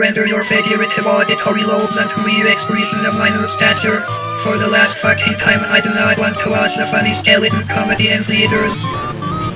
Render your figurative auditory lobes unto mere excretion of minor stature. For the last fucking time, I do not want to watch the funny skeleton comedy in theaters.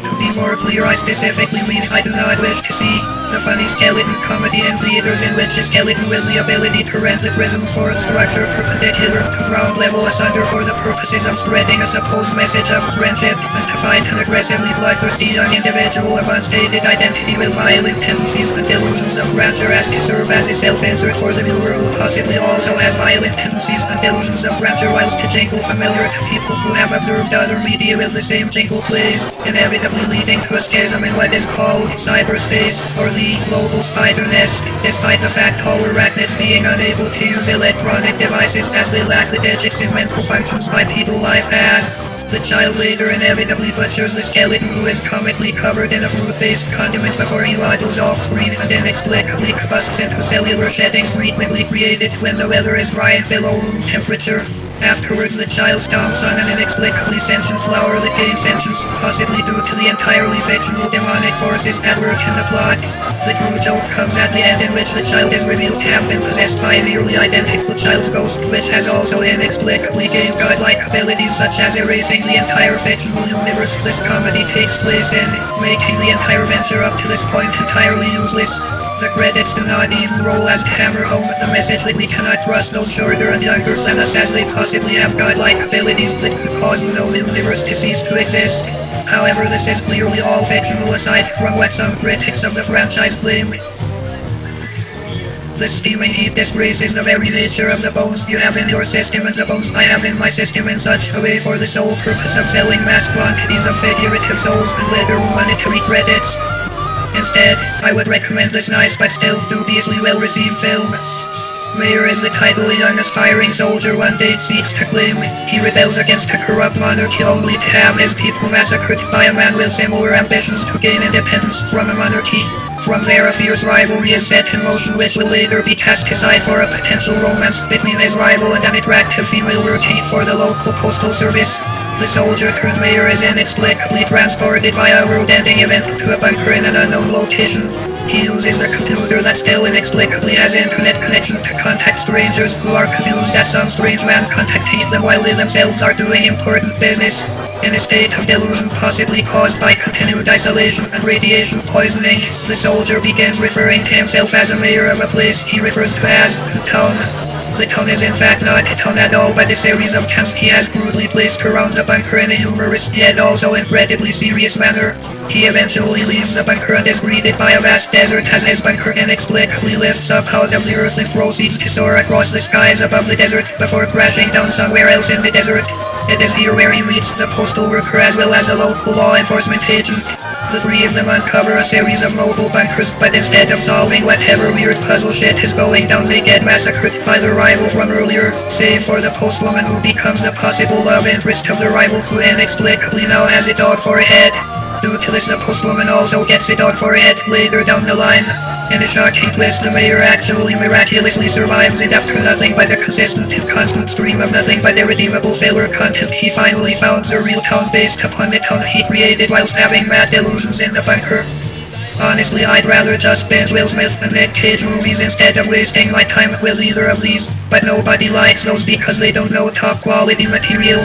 To be more clear, I specifically mean I do not wish to see the funny skeleton comedy in theaters in which a skeleton with the ability to rent the prism for a structure perpendicular to ground level asunder for the purposes of spreading a supposed message of friendship, and to fight an aggressively bloodthirsty young individual of unstated identity with violent tendencies and delusions of grandeur as to serve as a self-insert for the viewer who possibly also has violent tendencies and delusions of grandeur, whilst a jingle familiar to people who have observed other media with the same jingle plays, inevitably leading to a schism in what is called cyberspace, or the global spider nest, despite the fact all arachnids being unable to use electronic devices as they lack the digits in mental functions bipedal life has. The child later inevitably butchers the skeleton, who is comically covered in a fruit-based condiment before he waddles off-screen and inexplicably combusts into cellular sheddings frequently created when the weather is dry and below room temperature. Afterwards, the child stomps on an inexplicably sentient flower that gains sentience, possibly due to the entirely fictional demonic forces at work in the plot. The true joke comes at the end, in which the child is revealed to have been possessed by a nearly identical child's ghost, which has also inexplicably gained godlike abilities such as erasing the entire fictional universe this comedy takes place in, making the entire venture up to this point entirely useless. The credits do not even roll as to hammer home the message that we cannot trust those shorter and younger than us, as they possibly have godlike abilities that could cause no universe to cease to exist. However, this is clearly all fictional aside from what some critics of the franchise claim. The steaming heat disgraces the very nature of the bones you have in your system and the bones I have in my system in such a way for the sole purpose of selling mass quantities of figurative souls and later monetary credits. Instead, I would recommend this nice but still dubiously well-received film. Mayor is the title a young aspiring soldier one day seeks to claim. He rebels against a corrupt monarchy only to have his people massacred by a man with similar ambitions to gain independence from a monarchy. From there, a fierce rivalry is set in motion, which will later be cast aside for a potential romance between his rival and an attractive female working for the local postal service. The soldier-turned-mayor is inexplicably transported by a world-ending event to a bunker in an unknown location. He uses a computer that still inexplicably has internet connection to contact strangers who are confused at some strange man contacting them while they themselves are doing important business. In a state of delusion possibly caused by continued isolation and radiation poisoning, the soldier begins referring to himself as a mayor of a place he refers to as the town. The town is in fact not a town at all, but a series of towns he has crudely placed around the bunker in a humorous yet also incredibly serious manner. He eventually leaves the bunker and is greeted by a vast desert as his bunker inexplicably lifts up out of the earth and proceeds to soar across the skies above the desert before crashing down somewhere else in the desert. It is here where he meets the postal worker as well as a local law enforcement agent. The three of them uncover a series of mobile bunkers, but instead of solving whatever weird puzzle shit is going down, they get massacred by their rival from earlier, save for the postwoman who becomes the possible love interest of the rival, who inexplicably now has a dog for a head. Due to this, the postwoman also gets a dog for a head later down the line. In a shocking twist, the mayor actually miraculously survives, and after nothing but a consistent and constant stream of nothing but irredeemable filler content, he finally founds a real town based upon the town he created whilst having mad delusions in the bunker. Honestly, I'd rather just binge Will Smith and Nick Cage movies instead of wasting my time with either of these, but nobody likes those because they don't know top quality material.